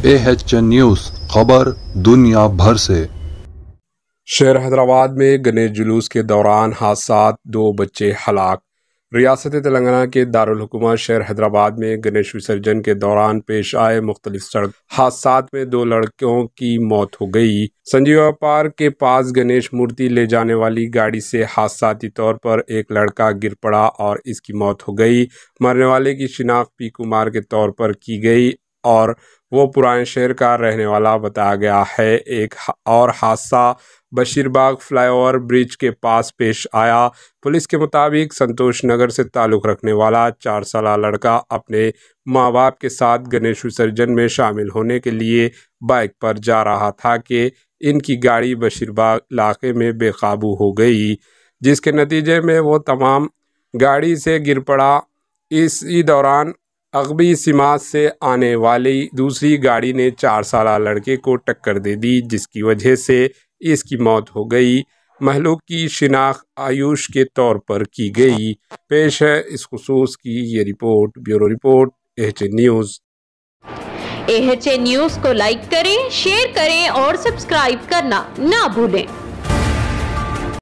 AHN news खबर दुनिया भर से। शहर हैदराबाद में गणेश जुलूस के दौरान हादसात, 2 बच्चे हलाक। रियासत तेलंगाना के दारुल हुकूमत शहर हैदराबाद में गणेश विसर्जन के दौरान पेश आए मुख्तलिफ सड़क हादसात में 2 लड़कों की मौत हो गई। संजीवा पार्क के पास गणेश मूर्ति ले जाने वाली गाड़ी से हादसाती तौर पर एक लड़का गिर पड़ा और इसकी मौत हो गई। मरने वाले की शिनाख्त पी कुमार के तौर पर की गई और वो पुराने शहर का रहने वाला बताया गया है। एक और हादसा बशीरबाग फ्लाईओवर ब्रिज के पास पेश आया। पुलिस के मुताबिक संतोष नगर से ताल्लुक़ रखने वाला 4 साला लड़का अपने माँ बाप के साथ गणेश विसर्जन में शामिल होने के लिए बाइक पर जा रहा था कि इनकी गाड़ी बशीरबाग इलाके में बेकाबू हो गई, जिसके नतीजे में वो तमाम गाड़ी से गिर पड़ा। इसी दौरान अगबी सिमात से आने वाली दूसरी गाड़ी ने 4 साला लड़के को टक्कर दे दी, जिसकी वजह से इसकी मौत हो गई। महलूक की शिनाख्त आयुष के तौर पर की गई। पेश है इस खुसूस की ये report. Bureau report AHN news. AHN news को लाइक करें, शेयर करें और सब्सक्राइब करना ना भूलें।